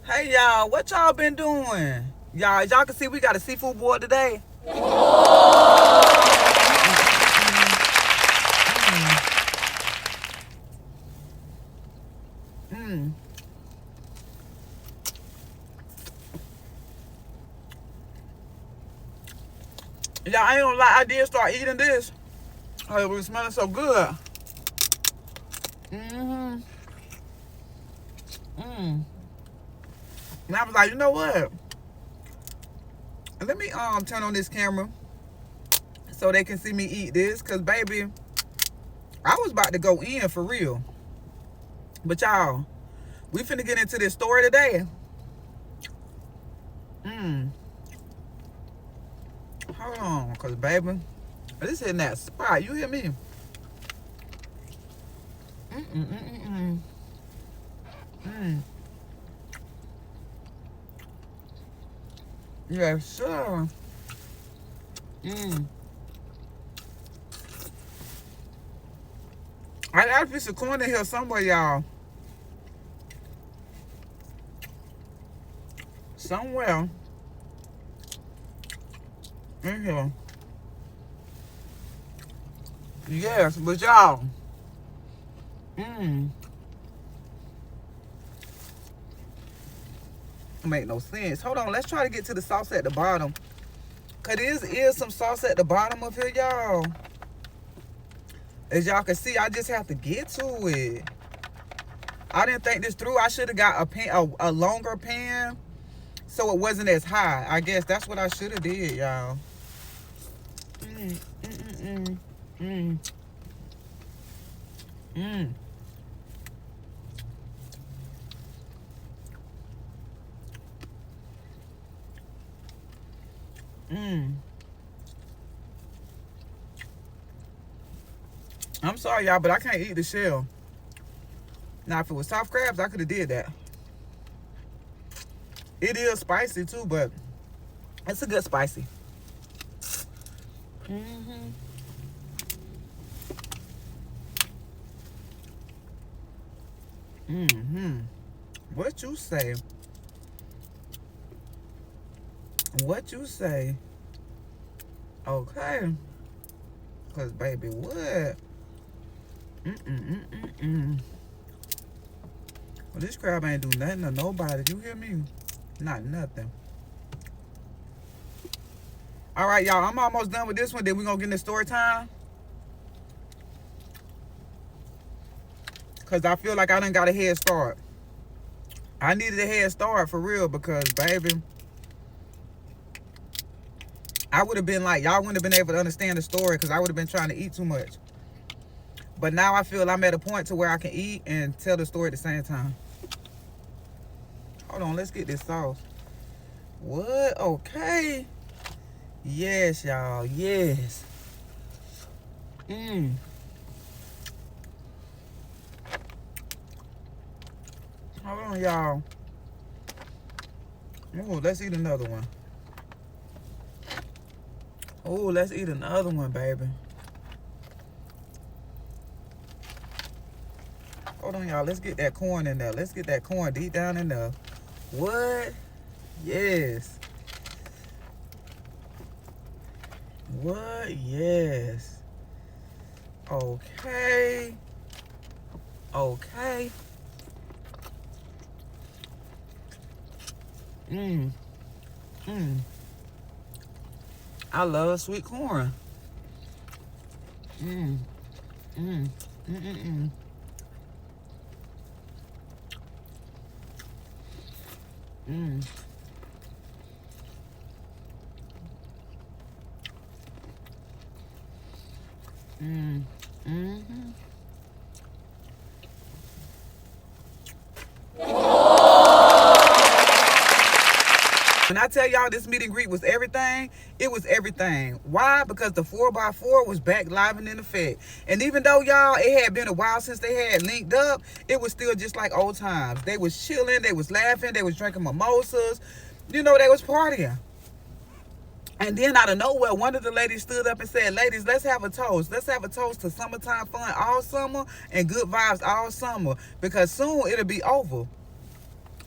Hey y'all, what y'all been doing? Y'all, as y'all can see, we got a seafood board today. Mm. Y'all, I ain't gonna lie, I did start eating this. Oh, it was smelling so good. Mm-hmm. Mm. And I was like, you know what? Let me turn on this camera so they can see me eat this, cause baby, I was about to go in for real. But y'all, we finna get into this story today. Mm. Hold on, cause baby, this hitting that spot. You hear me? Mm-mm-mm-mm. Mm. Yes, sir. Mm. I got a piece of corn in here somewhere, y'all. Somewhere in here. Yes, but y'all. Mm. Make no sense. Hold on, let's try to get to the sauce at the bottom. Cause there is some sauce at the bottom of here, y'all. As y'all can see, I just have to get to it. I didn't think this through. I should have got a longer pan so it wasn't as high. I guess that's what I should have did, y'all. Mm, mm, mm, mm, mm. Mm. I'm sorry, y'all, but I can't eat the shell. Now, if it was soft crabs, I could have did that. It is spicy too, but it's a good spicy. Mm-hmm. Mm-hmm. What you say? What you say? Okay. Cause baby, what? Mm-mm-mm-mm-mm. Well, this crab ain't do nothing to nobody. You hear me? Not nothing. All right, y'all. I'm almost done with this one. Then we gonna get into story time. Cause I feel like I done got a head start. I needed a head start for real because baby, I would have been like, y'all wouldn't have been able to understand the story because I would have been trying to eat too much. But now I feel I'm at a point to where I can eat and tell the story at the same time. Hold on, let's get this sauce. What? Okay. Yes, y'all. Yes. Mmm. Hold on, y'all. Oh, let's eat another one. Oh, let's eat another one, baby. Hold on, y'all. Let's get that corn in there. Let's get that corn deep down in there. What? Yes. What? Yes. Okay. Okay. Mmm. Mmm. I love sweet corn. Mmm. Mmm. Mmm. Mmm. Mmm. Mm-hmm. When I tell y'all this meet and greet was everything, it was everything. Why? Because the 4x4 was back live and in effect. And even though, y'all, it had been a while since they had linked up, it was still just like old times. They was chilling, they was laughing, they was drinking mimosas. You know, they was partying. And then out of nowhere, one of the ladies stood up and said, ladies, let's have a toast. Let's have a toast to summertime fun all summer and good vibes all summer. Because soon it'll be over.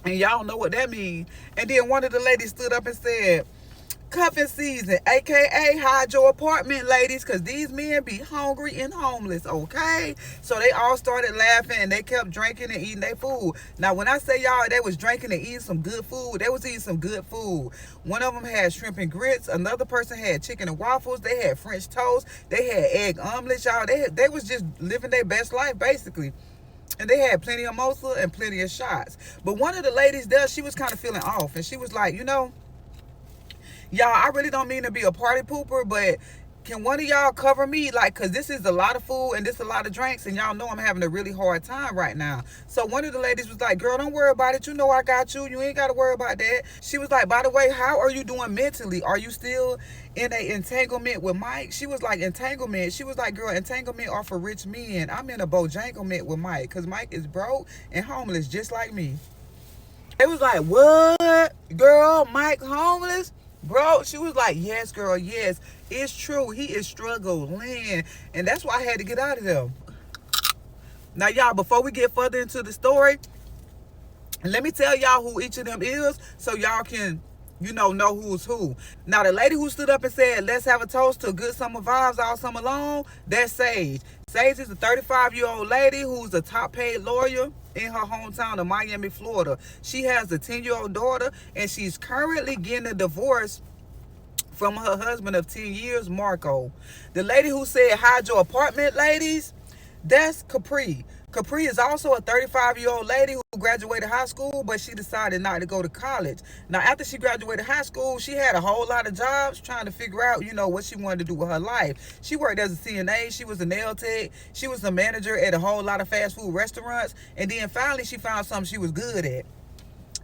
And y'all know what that means. And then one of the ladies stood up and said, cuffing season, aka hide your apartment, ladies, because these men be hungry and homeless, okay? So they all started laughing and they kept drinking and eating their food. Now when I say y'all, they was drinking and eating some good food, they was eating some good food. One of them had shrimp and grits, another person had chicken and waffles, they had French toast, they had egg omelets, y'all. They was just living their best life basically. And they had plenty of mimosa and plenty of shots. But one of the ladies there, she was kind of feeling off. And she was like, you know, y'all, I really don't mean to be a party pooper, but can one of y'all cover me? Like, because this is a lot of food and this is a lot of drinks. And y'all know I'm having a really hard time right now. So one of the ladies was like, girl, don't worry about it. You know I got you. You ain't got to worry about that. She was like, by the way, how are you doing mentally? Are you still in a entanglement with Mike? She was like, entanglement? She was like, girl, entanglement are for rich men. I'm in a bojanglement with Mike because Mike is broke and homeless just like me. It was like, what? Girl, Mike homeless? Bro, she was like, yes, girl, yes. It's true. He is struggling. And that's why I had to get out of there. Now, y'all, before we get further into the story, let me tell y'all who each of them is so y'all can, you know who's who. Now, the lady who stood up and said, let's have a toast to good summer vibes all summer long, that's Sage. Sage is a 35-year-old lady who's a top-paid lawyer in her hometown of Miami, Florida. She has a 10-year-old daughter, and she's currently getting a divorce from her husband of 10 years, Marco. The lady who said, hide your apartment, ladies, that's Capri. Capri is also a 35-year-old lady who graduated high school, but she decided not to go to college. Now, after she graduated high school, she had a whole lot of jobs trying to figure out, what she wanted to do with her life. She worked as a CNA. She was a nail tech. She was a manager at a whole lot of fast food restaurants. And then finally, she found something she was good at: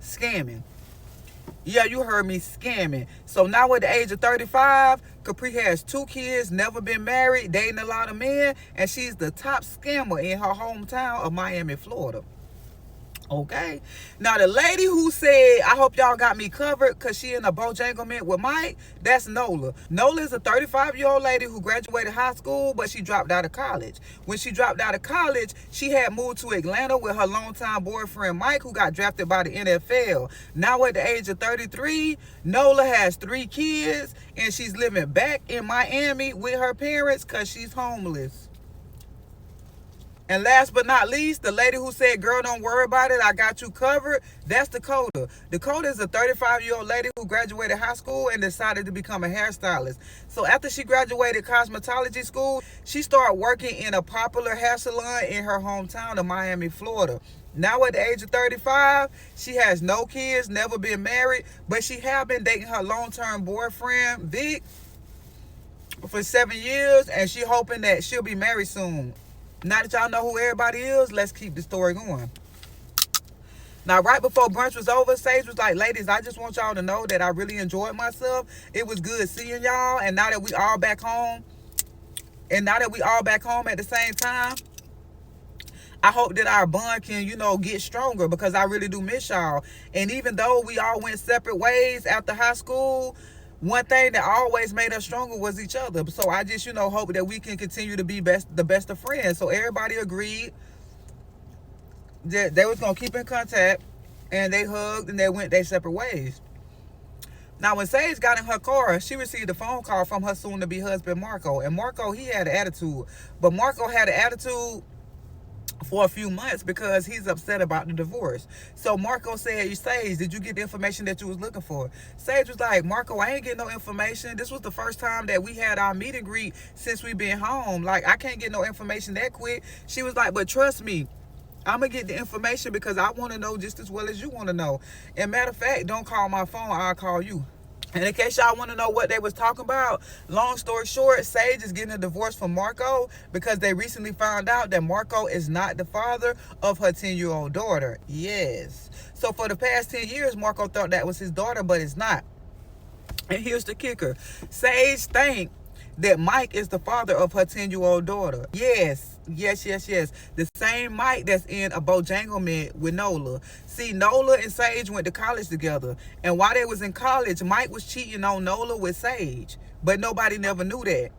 scamming. Yeah, you heard me, scamming. So now at the age of 35, Capri has 2 kids, never been married, dating a lot of men, and she's the top scammer in her hometown of Miami, Florida. Okay. Now, the lady who said, I hope y'all got me covered because she in a bojanglement with Mike, that's Nola. Nola is a 35-year-old lady who graduated high school, but she dropped out of college. When she dropped out of college, she had moved to Atlanta with her longtime boyfriend, Mike, who got drafted by the NFL. Now, at the age of 33, Nola has 3 kids, and she's living back in Miami with her parents because she's homeless. And last but not least, the lady who said, girl, don't worry about it, I got you covered, that's Dakota. Dakota is a 35-year-old lady who graduated high school and decided to become a hairstylist. So after she graduated cosmetology school, she started working in a popular hair salon in her hometown of Miami, Florida. Now at the age of 35, she has no kids, never been married, but she has been dating her long-term boyfriend, Vic, for 7 years, and she hoping that she'll be married soon. Now that y'all know who everybody is, let's keep the story going. Now, right before brunch was over, Sage was like, ladies, I just want y'all to know that I really enjoyed myself. It was good seeing y'all. And now that we all back home, at the same time, I hope that our bond can, get stronger because I really do miss y'all. And even though we all went separate ways after high school, one thing that always made us stronger was each other. So I just, hope that we can continue to be the best of friends. So everybody agreed that they was going to keep in contact, and they hugged and they went their separate ways. Now, when Sage got in her car, she received a phone call from her soon-to-be husband, Marco. And Marco, he had an attitude. But Marco had an attitude for a few months because he's upset about the divorce. So Marco said, Sage, did you get the information that you was looking for? Sage was like, Marco, I ain't getting no information. This was the first time that we had our meet and greet since we been home. Like, I can't get no information that quick. She was like, but trust me, I'm going to get the information because I want to know just as well as you want to know. And matter of fact, don't call my phone. I'll call you. And in case y'all want to know what they was talking about, long story short, Sage is getting a divorce from Marco because they recently found out that Marco is not the father of her 10-year-old daughter. Yes. So for the past 10 years, Marco thought that was his daughter, but it's not. And here's the kicker. Sage think that Mike is the father of her 10-year-old daughter. Yes. The same Mike that's in a bojanglement with Nola. See, Nola and Sage went to college together. And while they was in college, Mike was cheating on Nola with Sage. But nobody never knew that.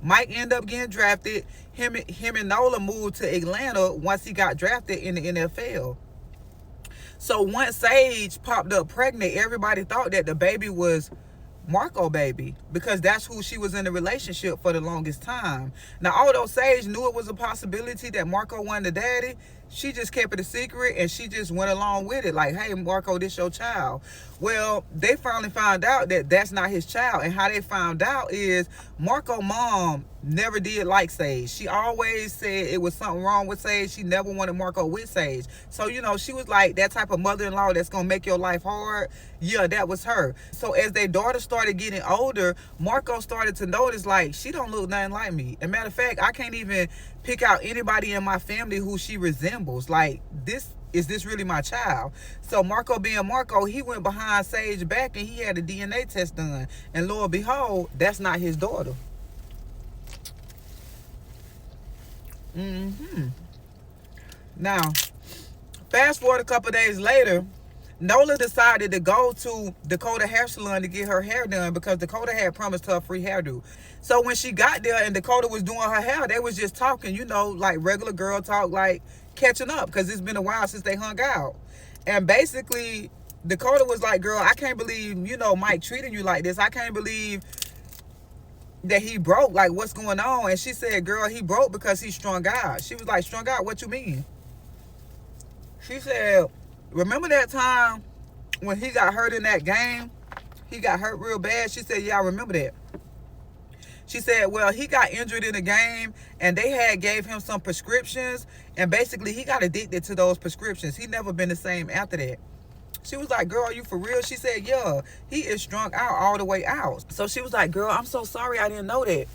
Mike ended up getting drafted. Him and Nola moved to Atlanta once he got drafted in the NFL. So once Sage popped up pregnant, everybody thought that the baby was Marco baby, because that's who she was in a relationship for the longest time. Now, although Sage knew it was a possibility that Marco wasn't the daddy, she just kept it a secret, and she just went along with it. Like, hey, Marco, this your child. Well, they finally found out that that's not his child. And how they found out is Marco mom never did like Sage. She always said it was something wrong with Sage. She never wanted Marco with Sage. So, you know, she was like that type of mother-in-law that's going to make your life hard. Yeah, that was her. So as their daughter started getting older, Marco started to notice, like, she don't look nothing like me. As a matter of fact, I can't even pick out anybody in my family who she resembles. Like, is this really my child? So Marco being Marco, he went behind Sage back and he had a DNA test done. And lo and behold, that's not his daughter. Now, fast forward a couple days later, Nola decided to go to Dakota hair salon to get her hair done because Dakota had promised her a free hairdo. So when she got there and Dakota was doing her hair, they was just talking, you know, like regular girl talk, like catching up, because it's been a while since they hung out. And basically, Dakota was like, girl, I can't believe, you know, Mike treating you like this. I can't believe that he broke. Like, what's going on? And she said, girl, he broke because he strung out. She was like, strung out? What you mean? She said, remember that time when he got hurt in that game? He got hurt real bad. She said, yeah, I remember that. She said, well, he got injured in the game and they had gave him some prescriptions, and basically he got addicted to those prescriptions. He never been the same after that. She was like, girl, are you for real? She said, yeah, he is strung out all the way out. So she was like, girl, I'm so sorry, I didn't know that.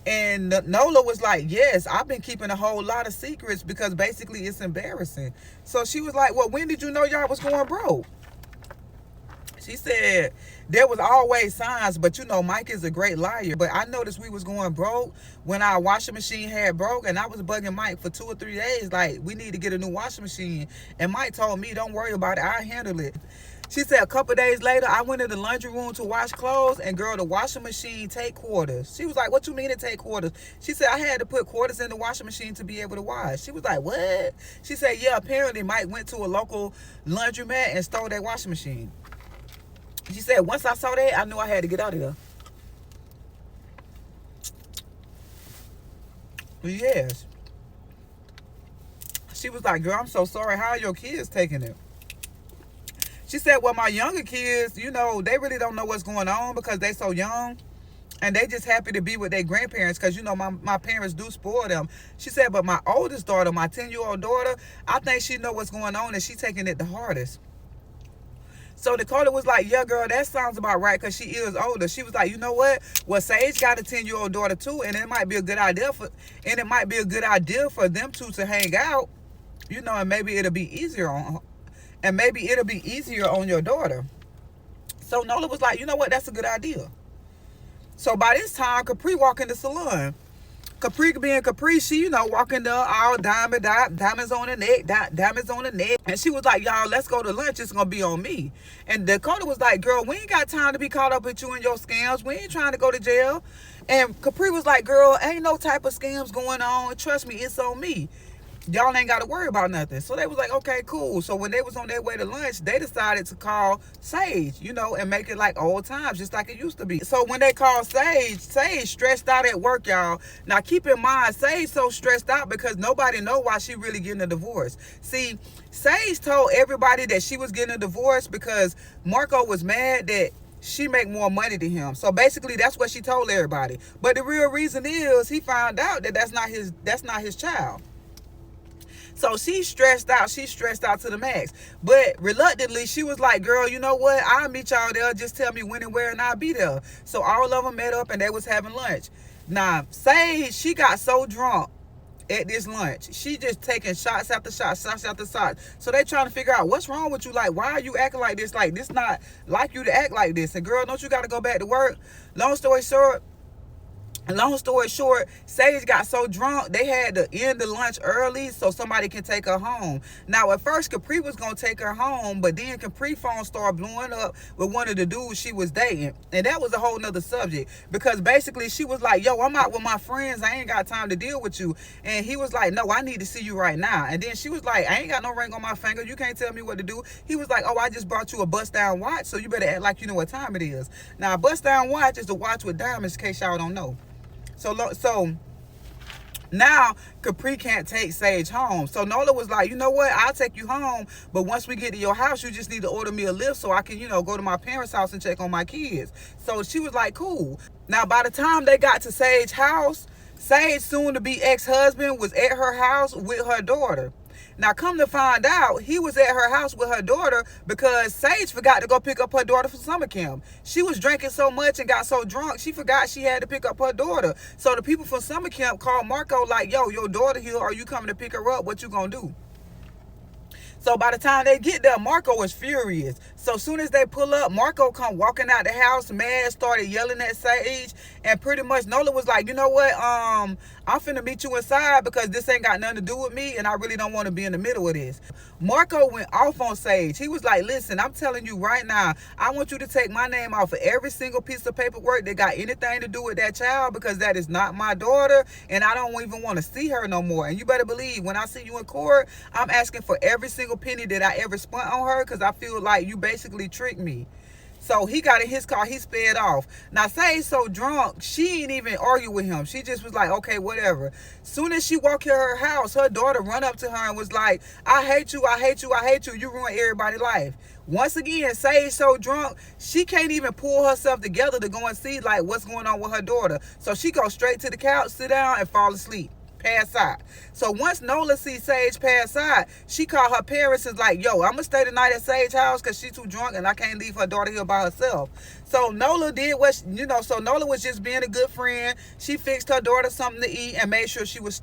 And Nola was like, yes, I've been keeping a whole lot of secrets because basically it's embarrassing. So she was like, well, when did you know y'all was going broke? She said, there was always signs, but you know, Mike is a great liar. But I noticed we was going broke when our washing machine had broke, and I was bugging Mike for 2 or 3 days, like, we need to get a new washing machine. And Mike told me, don't worry about it, I'll handle it. She said a couple days later, I went in the laundry room to wash clothes, and girl, the washing machine take quarters. She was like, what you mean it take quarters? She said, I had to put quarters in the washing machine to be able to wash. She was like, what? She said, yeah, apparently Mike went to a local laundromat and stole that washing machine. She said, once I saw that, I knew I had to get out of there. But yes. She was like, girl, I'm so sorry. How are your kids taking it? She said, well, my younger kids, you know, they really don't know what's going on because they so young. And they just happy to be with their grandparents because, you know, my parents do spoil them. She said, but my oldest daughter, my 10-year-old daughter, I think she know what's going on and she taking it the hardest. So Dakota was like, yeah, girl, that sounds about right because she is older. She was like, you know what? Well, Sage got a 10-year-old daughter too, and it might be a good idea for them two to hang out, you know, and maybe it'll be easier on your daughter. So Nola was like, you know what? That's a good idea. So by this time, Capri walked in the salon. Capri being Capri, she, you know, walking there all diamonds on the neck, diamonds on the neck. And she was like, y'all, let's go to lunch. It's going to be on me. And Dakota was like, girl, we ain't got time to be caught up with you and your scams. We ain't trying to go to jail. And Capri was like, girl, ain't no type of scams going on. Trust me, it's on me. Y'all ain't got to worry about nothing. So they was like, okay, cool. So when they was on their way to lunch, they decided to call Sage, you know, and make it like old times, just like it used to be. So when they called Sage stressed out at work, y'all. Now keep in mind, Sage so stressed out because nobody know why she really getting a divorce. See, Sage told everybody that she was getting a divorce because Marco was mad that she make more money than him. So basically that's what she told everybody. But the real reason is he found out that that's not his child. So she's stressed out. She's stressed out to the max. But reluctantly, she was like, girl, you know what? I'll meet y'all there. Just tell me when and where and I'll be there. So all of them met up and they was having lunch. Now, Sage, she got so drunk at this lunch. She just taking shots after shots after shots. So they trying to figure out what's wrong with you. Like, why are you acting like this? Like, this not like you to act like this. And girl, don't you got to go back to work? Long story short, long story short, Sage got so drunk they had to end the lunch early so somebody can take her home. Now at first Capri was gonna take her home, but then Capri phone started blowing up with one of the dudes she was dating, and that was a whole nother subject, because basically she was like, yo, I'm out with my friends, I ain't got time to deal with you. And he was like, no, I need to see you right now. And then she was like, I ain't got no ring on my finger, you can't tell me what to do. He was like, oh, I just brought you a bust down watch, so you better act like you know what time it is. Now a bust down watch is the watch with diamonds, in case y'all don't know. So now Capri can't take Sage home. So Nola was like, you know what? I'll take you home, but once we get to your house, you just need to order me a lift so I can, go to my parents' house and check on my kids. So she was like, cool. Now, by the time they got to Sage's house, Sage's soon-to-be ex-husband was at her house with her daughter. Now, come to find out, he was at her house with her daughter because Sage forgot to go pick up her daughter for summer camp. She was drinking so much and got so drunk, she forgot she had to pick up her daughter. So the people from summer camp called Marco like, yo, your daughter here, are you coming to pick her up? What you gonna do? So by the time they get there, Marco is furious. So soon as they pull up, Marco come walking out the house, mad, started yelling at Sage, and pretty much Nola was like, you know what, I'm finna meet you inside because this ain't got nothing to do with me, and I really don't want to be in the middle of this. Marco went off on Sage. He was like, listen, I'm telling you right now, I want you to take my name off of every single piece of paperwork that got anything to do with that child, because that is not my daughter, and I don't even want to see her no more. And you better believe, when I see you in court, I'm asking for every single penny that I ever spent on her, because I feel like you basically tricked me. So he got in his car, he sped off. Now Sage so drunk, she ain't even argue with him. She just was like, okay, whatever. Soon as she walked in her house, her daughter run up to her and was like, I hate you, I hate you, I hate you. You ruined everybody's life. Once again, Sage so drunk, she can't even pull herself together to go and see like what's going on with her daughter. So she goes straight to the couch, sit down, and fall asleep. Pass out. So once Nola sees Sage pass out, she called her parents and like, yo, I'm gonna stay the night at Sage's house because she's too drunk and I can't leave her daughter here by herself. So Nola did what, so Nola was just being a good friend. She fixed her daughter something to eat and made sure she was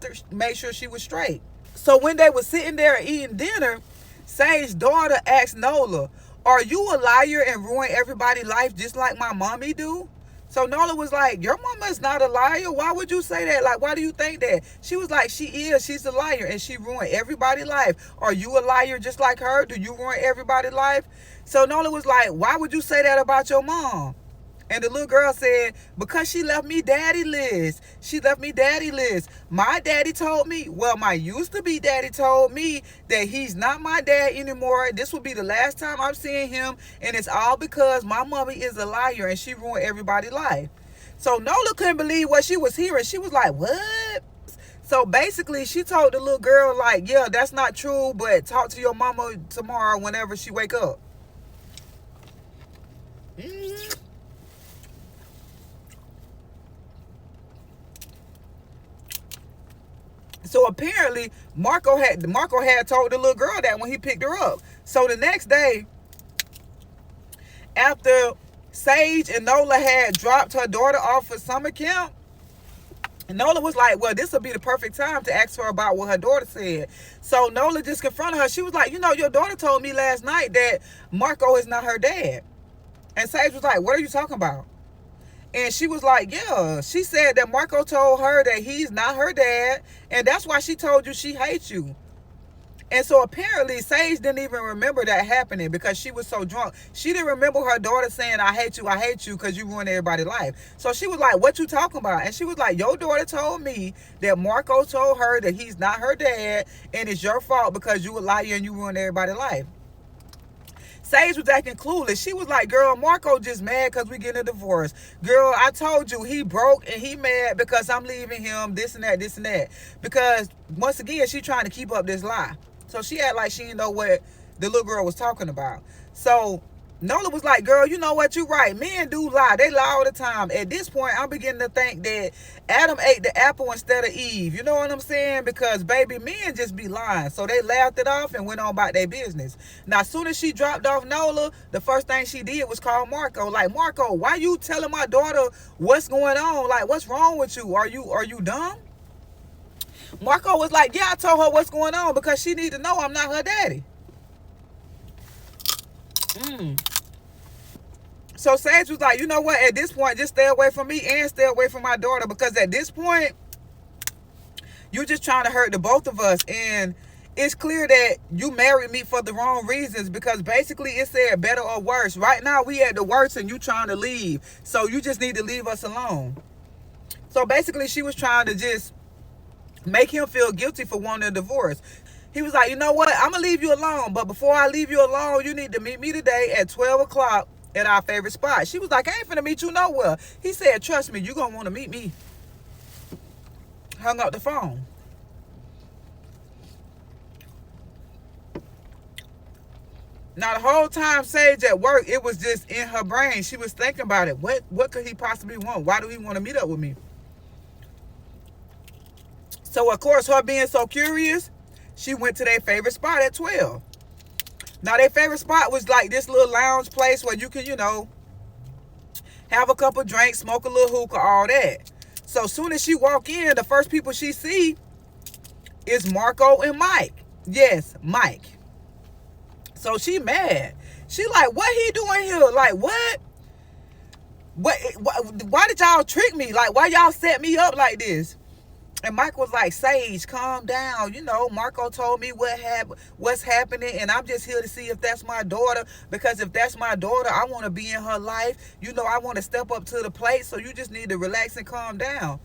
straight. So when they were sitting there eating dinner, Sage's daughter asked Nola, are you a liar and ruin everybody's life just like my mommy do? So Nola was like, your mama is not a liar. Why would you say that? Like, why do you think that? She was like, she is. She's a liar, and she ruined everybody's life. Are you a liar just like her? Do you ruin everybody's life? So Nola was like, why would you say that about your mom? And the little girl said, because she left me daddyless. She left me daddyless. My daddy told me, well, my used to be daddy told me that he's not my dad anymore. This will be the last time I'm seeing him. And it's all because my mommy is a liar and she ruined everybody's life. So Nola couldn't believe what she was hearing. She was like, what? So basically, she told the little girl, like, yeah, that's not true, but talk to your mama tomorrow whenever she wake up. So apparently, Marco had told the little girl that when he picked her up. So the next day, after Sage and Nola had dropped her daughter off for summer camp, Nola was like, well, this will be the perfect time to ask her about what her daughter said. So Nola just confronted her. She was like, your daughter told me last night that Marco is not her dad. And Sage was like, what are you talking about? And she was like, yeah, she said that Marco told her that he's not her dad, and that's why she told you she hates you. And so apparently Sage didn't even remember that happening because she was so drunk. She didn't remember her daughter saying, I hate you because you ruined everybody's life. So she was like, what you talking about? And she was like, your daughter told me that Marco told her that he's not her dad, and it's your fault because you a liar and you ruined everybody's life. Sage was acting clueless. She was like, girl, Marco just mad because we getting a divorce. Girl, I told you he broke and he mad because I'm leaving him, this and that, this and that. Because, once again, she trying to keep up this lie. So she act like she didn't know what the little girl was talking about. So Nola was like, girl, you know what? You're right. Men do lie. They lie all the time. At this point, I'm beginning to think that Adam ate the apple instead of Eve. You know what I'm saying? Because, baby, men just be lying. So they laughed it off and went on about their business. Now, as soon as she dropped off Nola, the first thing she did was call Marco. Like, Marco, why you telling my daughter what's going on? Like, what's wrong with you? Are you dumb? Marco was like, yeah, I told her what's going on because she need to know I'm not her daddy. So Sage was like, you know what? At this point, just stay away from me and stay away from my daughter, because at this point, you're just trying to hurt the both of us. And it's clear that you married me for the wrong reasons, because basically it said better or worse. Right now, we at the worst and you trying to leave. So you just need to leave us alone. So basically, she was trying to just make him feel guilty for wanting a divorce. He was like, you know what? I'm going to leave you alone. But before I leave you alone, you need to meet me today at 12 o'clock at our favorite spot. She was like, I ain't finna meet you nowhere. He said, trust me, you going to want to meet me. Hung up the phone. Now, the whole time Sage at work, it was just in her brain. She was thinking about it. What could he possibly want? Why do he want to meet up with me? So, of course, her being so curious, she went to their favorite spot at 12. Now, their favorite spot was like this little lounge place where you can, have a couple drinks, smoke a little hookah, all that. So, as soon as she walk in, the first people she see is Marco and Mike. Yes, Mike. So, she mad. She like, what he doing here? Like, what? Why did y'all trick me? Like, why y'all set me up like this? And Mike was like, Sage, calm down. Marco told me what's happening, and I'm just here to see if that's my daughter. Because if that's my daughter, I want to be in her life. I want to step up to the plate, so you just need to relax and calm down.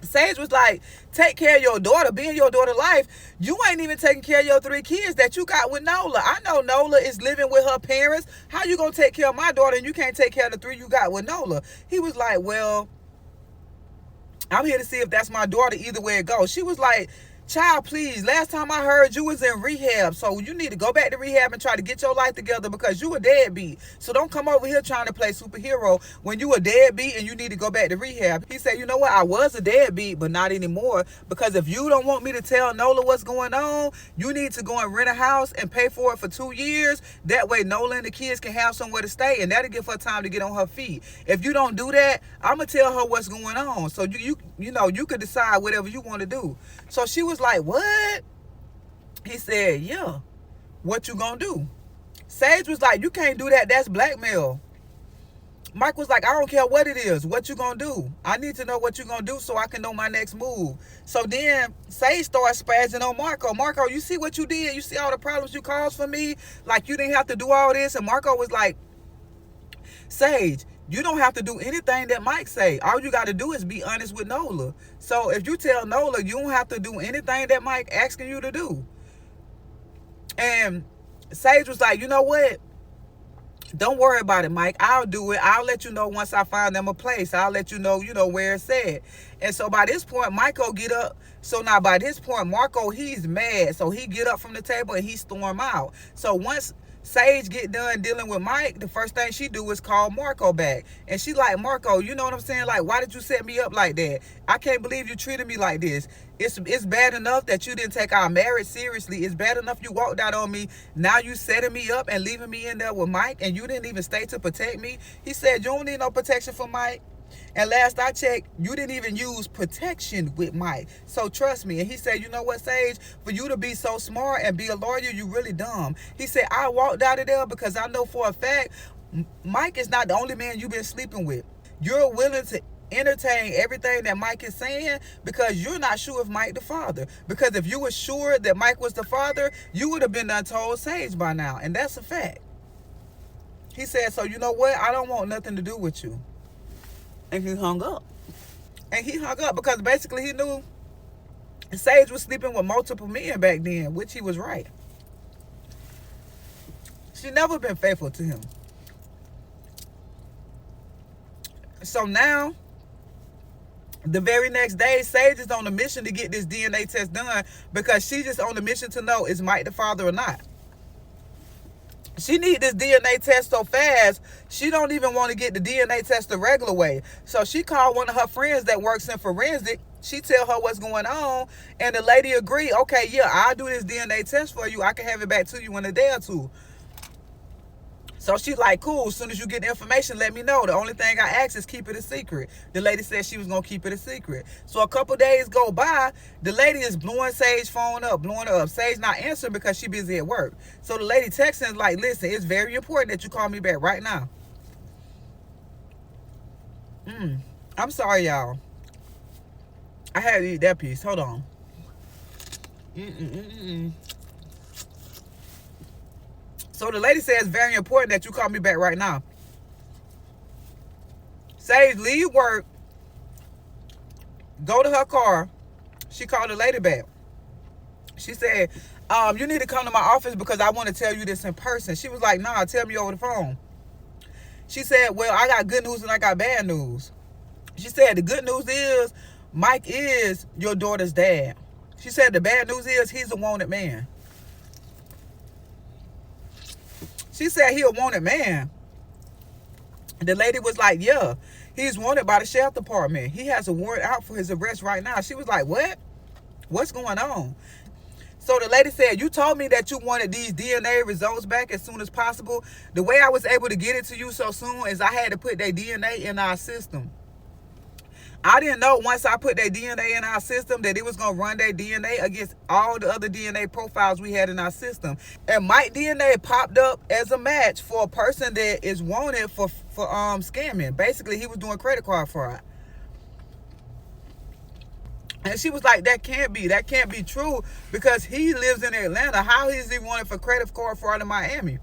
Sage was like, take care of your daughter, be in your daughter's life. You ain't even taking care of your 3 kids that you got with Nola. I know Nola is living with her parents. How you going to take care of my daughter and you can't take care of the 3 you got with Nola? He was like, well, I'm here to see if that's my daughter, either way it goes. She was like, child, please, last time I heard you was in rehab, so you need to go back to rehab and try to get your life together, because you a deadbeat. So don't come over here trying to play superhero when you a deadbeat and you need to go back to rehab. He said, you know what, I was a deadbeat, but not anymore, because if you don't want me to tell Nola what's going on, you need to go and rent a house and pay for it for 2 years. That way Nola and the kids can have somewhere to stay, and that'll give her time to get on her feet. If you don't do that, I'm going to tell her what's going on, so you could decide whatever you want to do. So she was like, what? He said, yeah. What you gonna do? Sage was like, you can't do that. That's blackmail. Mike was like, I don't care what it is. What you gonna do? I need to know what you gonna do so I can know my next move. So then Sage started spazzing on Marco. Marco, you see what you did? You see all the problems you caused for me? Like, you didn't have to do all this. And Marco was like, Sage, you don't have to do anything that Mike say. All you got to do is be honest with Nola. So if you tell Nola, you don't have to do anything that Mike asking you to do. And Sage was like, you know what? Don't worry about it, Mike. I'll do it. I'll let you know once I find them a place. I'll let you know, where it's at. And so by this point, Michael get up. So now by this point, Marco, he's mad. So he get up from the table and he storm out. So once Sage get done dealing with Mike, the first thing she do is call Marco back. And she like, Marco, you know what I'm saying? Like, why did you set me up like that? I can't believe you treated me like this. It's bad enough that you didn't take our marriage seriously. It's bad enough you walked out on me. Now you setting me up and leaving me in there with Mike, and you didn't even stay to protect me. He said, you don't need no protection from Mike. And last I checked, you didn't even use protection with Mike. So trust me. And he said, you know what, Sage? For you to be so smart and be a lawyer, you really dumb. He said, I walked out of there because I know for a fact Mike is not the only man you've been sleeping with. You're willing to entertain everything that Mike is saying because you're not sure if Mike the father. Because if you were sure that Mike was the father, you would have been done told Sage by now. And that's a fact. He said, so you know what? I don't want nothing to do with you. And he hung up. And he hung up because basically he knew Sage was sleeping with multiple men back then, which he was right. She never been faithful to him. So now, the very next day, Sage is on a mission to get this DNA test done because she's just on a mission to know is Mike the father or not. She need this DNA test so fast, she don't even want to get the DNA test the regular way. So she called one of her friends that works in forensic. She tell her what's going on, and the lady agree, okay, yeah, I'll do this DNA test for you. I can have it back to you in a day or two. So she like, cool, as soon as you get the information, let me know. The only thing I ask is keep it a secret. The lady said she was going to keep it a secret. So a couple days go by, the lady is blowing Sage's phone up, blowing her up. Sage not answering because she busy at work. So the lady texting is like, listen, it's very important that you call me back right now. I'm sorry, y'all. I had to eat that piece. Hold on. Mm-mm-mm-mm. So the lady says it's very important that you call me back right now. Sage, leave work, go to her car. She called the lady back. She said, you need to come to my office because I want to tell you this in person. She was like, nah, tell me over the phone. She said, well, I got good news and I got bad news. She said, the good news is Mike is your daughter's dad. She said, the bad news is he's a wanted man. She said, he a wanted man. The lady was like, yeah, he's wanted by the sheriff department. He has a warrant out for his arrest right now. She was like, what? What's going on? So the lady said, you told me that you wanted these DNA results back as soon as possible. The way I was able to get it to you so soon is I had to put their DNA in our system. I didn't know once I put their DNA in our system that it was going to run their DNA against all the other DNA profiles we had in our system. And my DNA popped up as a match for a person that is wanted for scamming. Basically, he was doing credit card fraud. And she was like, that can't be true because he lives in Atlanta. How is he wanted for credit card fraud in Miami?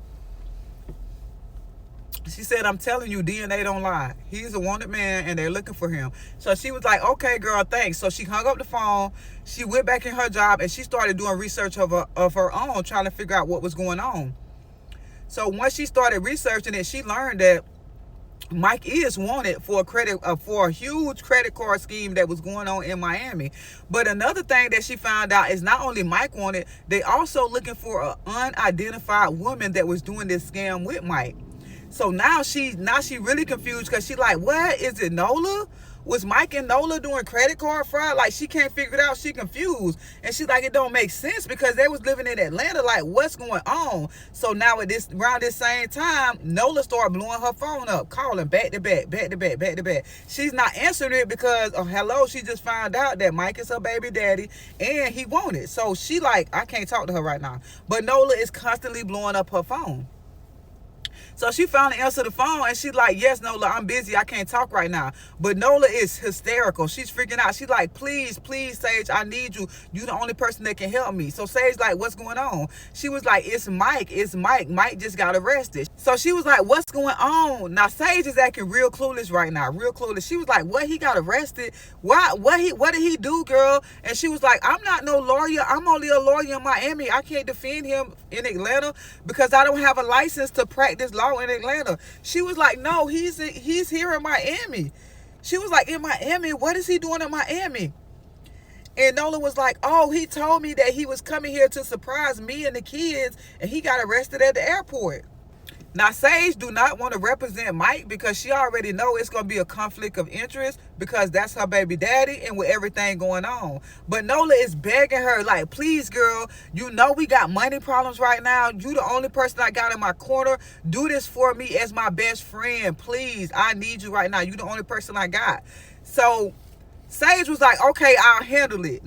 She said, I'm telling you, DNA don't lie. He's a wanted man and they're looking for him. So she was like, okay, girl, thanks. So she hung up the phone. She went back in her job and she started doing research of her own, trying to figure out what was going on. So once she started researching it, she learned that Mike is wanted for a huge credit card scheme that was going on in Miami. But another thing that she found out is not only Mike wanted, they also looking for an unidentified woman that was doing this scam with Mike. So now she really confused because she like, what is it, Nola? Was Mike and Nola doing credit card fraud? Like, she can't figure it out. She confused. And she's like, it don't make sense because they was living in Atlanta. Like, what's going on? So now around this same time, Nola started blowing her phone up, calling back to back, back to back, back to back. She's not answering it because, hello, she just found out that Mike is her baby daddy and he wanted. So she like, I can't talk to her right now. But Nola is constantly blowing up her phone. So she finally answered the phone and she's like, yes, Nola, I'm busy. I can't talk right now. But Nola is hysterical. She's freaking out. She's like, please, Sage, I need you. You're the only person that can help me. So Sage like, what's going on? She was like, it's Mike. Mike just got arrested. So she was like, what's going on? Now Sage is acting real clueless right now, real clueless. She was like, what, he got arrested? What did he do, girl? And she was like, I'm not no lawyer. I'm only a lawyer in Miami. I can't defend him in Atlanta because I don't have a license to practice law in Atlanta. She was like, no, he's here in Miami. She was like, in Miami? What is he doing in Miami? And Nola was like, oh, he told me that he was coming here to surprise me and the kids and he got arrested at the airport. Now, Sage do not want to represent Mike because she already know it's going to be a conflict of interest because that's her baby daddy and with everything going on. But Nola is begging her, like, please, girl, you know we got money problems right now. You the only person I got in my corner. Do this for me as my best friend. Please, I need you right now. You the only person I got. So Sage was like, okay, I'll handle it.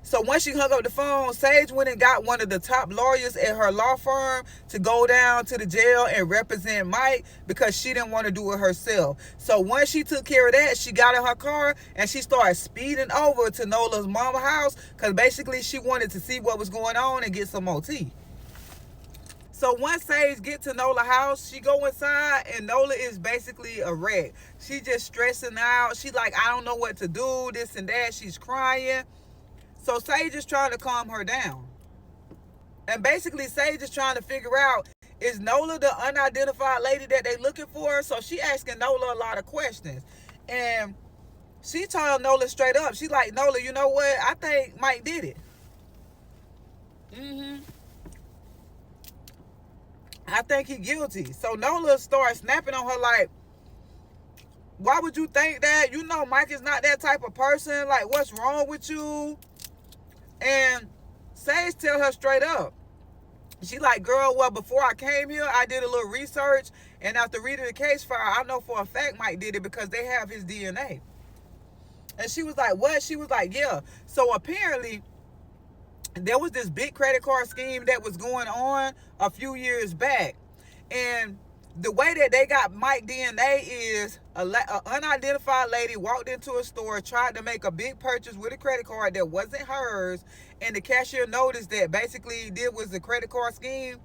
So once she hung up the phone, Sage went and got one of the top lawyers at her law firm to go down to the jail and represent Mike because she didn't want to do it herself. So once she took care of that, she got in her car and she started speeding over to Nola's mama's house because basically she wanted to see what was going on and get some more tea. So once Sage get to Nola's house, she go inside and Nola is basically a wreck. She just stressing out. She like, I don't know what to do, this and that. She's crying. So Sage is trying to calm her down. And basically Sage is trying to figure out, is Nola the unidentified lady that they looking for? So she asking Nola a lot of questions. And she told Nola straight up, she like, Nola, you know what? I think Mike did it. I think he guilty. So Nola starts snapping on her like, why would you think that? You know Mike is not that type of person. Like, what's wrong with you? And Sage tell her straight up. She like, girl, well, before I came here, I did a little research. And after reading the case file, I know for a fact Mike did it because they have his DNA. And she was like, what? She was like, yeah. So apparently, there was this big credit card scheme that was going on a few years back. And The way that they got Mike DNA is a unidentified lady walked into a store, tried to make a big purchase with a credit card that wasn't hers, and the cashier noticed that basically did was the credit card scheme,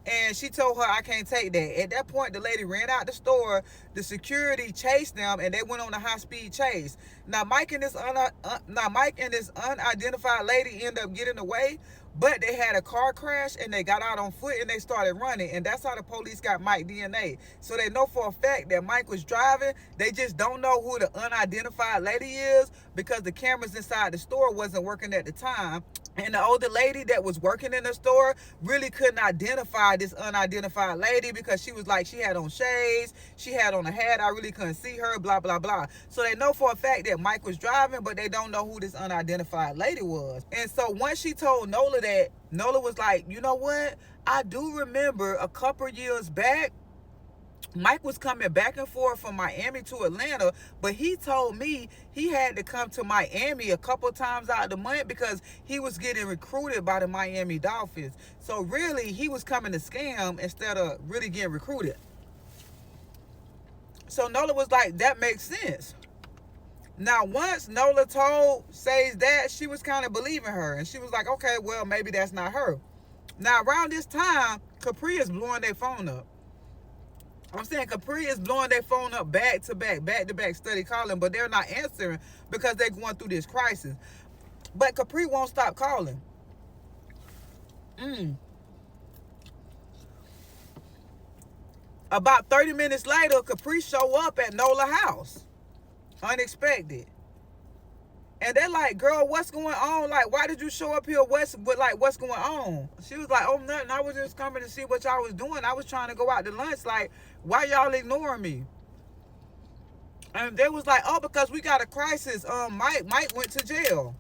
and she told her, I can't take that. At that point, the lady ran out the store. The security chased them, and they went on a high-speed chase. Now Mike and this unidentified lady ended up getting away, but they had a car crash, and they got out on foot, and they started running, and that's how the police got Mike DNA. So they know for a fact that Mike was driving. They just don't know who the unidentified lady is because the cameras inside the store wasn't working at the time. And the older lady that was working in the store really couldn't identify this unidentified lady because she was like, she had on shades, she had on a hat, I really couldn't see her, blah, blah, blah. So they know for a fact that Mike was driving, but they don't know who this unidentified lady was. And so once she told Nola that, Nola was like, you know what? I do remember a couple years back, Mike was coming back and forth from Miami to Atlanta, but he told me he had to come to Miami a couple times out of the month because he was getting recruited by the Miami Dolphins. So really, he was coming to scam instead of really getting recruited. So Nola was like, that makes sense. Now, once Nola told Sage that, she was kind of believing her, and she was like, okay, well, maybe that's not her. Now, around this time, Capri is blowing their phone up. I'm saying Capri is blowing their phone up back to back, study calling, but they're not answering because they're going through this crisis. But Capri won't stop calling. About 30 minutes later, Capri show up at Nola's house. Unexpected. And they're like, girl, what's going on? Like, why did you show up here? What's going on? She was like, oh, nothing. I was just coming to see what y'all was doing. I was trying to go out to lunch. Like, why y'all ignoring me? And they was like, oh, because we got a crisis. Mike went to jail.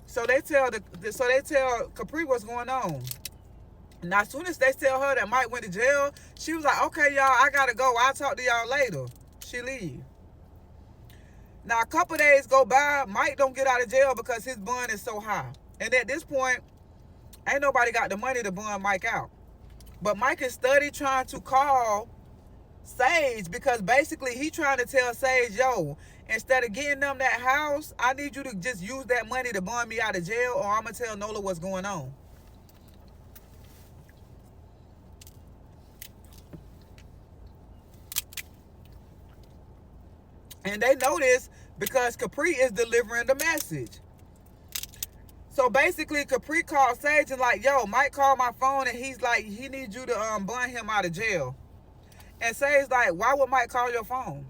So they tell Capri what's going on. Now, as soon as they tell her that Mike went to jail, she was like, okay, y'all, I gotta go. I'll talk to y'all later. She leave. Now, a couple days go by, Mike don't get out of jail because his bond is so high. And at this point, ain't nobody got the money to bond Mike out. But Mike is steady trying to call Sage because basically he trying to tell Sage, yo, instead of getting them that house, I need you to just use that money to bond me out of jail, or I'm going to tell Nola what's going on. And they know this because Capri is delivering the message. So basically, Capri called Sage and like, yo, Mike called my phone and he's like, he needs you to bond him out of jail. And Sage's like, why would Mike call your phone?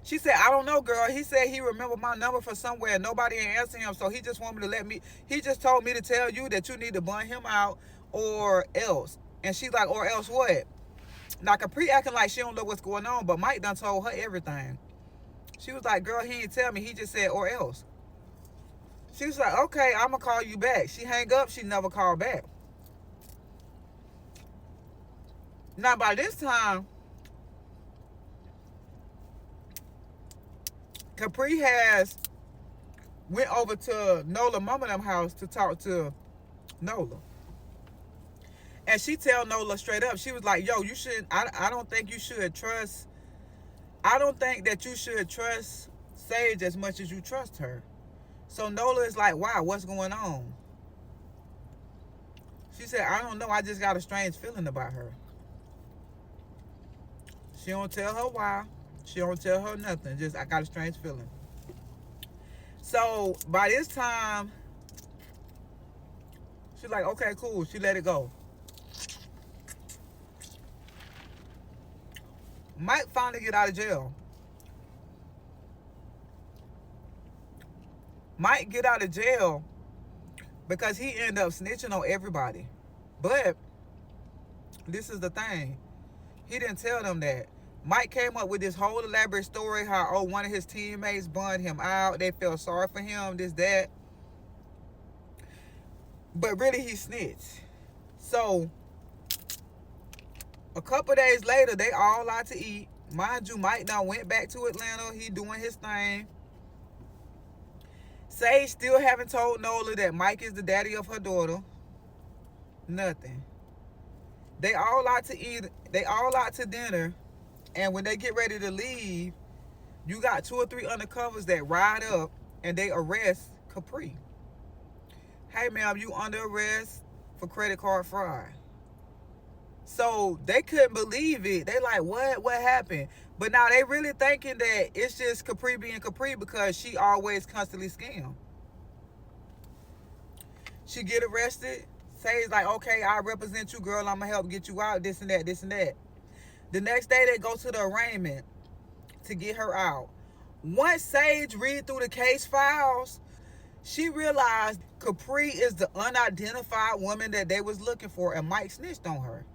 She said, I don't know, girl. He said he remembered my number from somewhere. Nobody ain't answering him, so he just wanted me to he just told me to tell you that you need to bond him out or else. And she's like, or else what? Now, Capri acting like she don't know what's going on, but Mike done told her everything. She was like, girl, he didn't tell me. He just said, or else. She was like, okay, I'm going to call you back. She hang up. She never called back. Now, by this time, Capri has went over to Nola mama them house to talk to Nola. And she tell Nola straight up, she was like, yo, you should, I don't think you should trust, I don't think that you should trust Sage as much as you trust her. So Nola is like, wow, what's going on? She said, I don't know, I just got a strange feeling about her. She don't tell her why. She don't tell her nothing. Just, I got a strange feeling. So by this time, she's like, okay, cool. She let it go. Mike finally get out of jail. Mike get out of jail because he ended up snitching on everybody. But this is the thing. He didn't tell them that. Mike came up with this whole elaborate story how, one of his teammates burned him out. They felt sorry for him, this, that. But really, he snitched. So a couple days later, they all out to eat. Mind you, Mike now went back to Atlanta. He doing his thing. Sage still haven't told Nola that Mike is the daddy of her daughter. Nothing. They all out to eat. They all out to dinner. And when they get ready to leave, you got 2 or 3 undercovers that ride up and they arrest Capri. Hey, ma'am, you under arrest for credit card fraud. So they couldn't believe it. They like, what happened? But now they really thinking that it's just Capri being Capri because she always constantly scam. She get arrested, says like, okay, I represent you, girl. I'm gonna help get you out, this and that, this and that. The next day they go to the arraignment to get her out. Once Sage read through the case files, she realized Capri is the unidentified woman that they was looking for, and Mike snitched on her.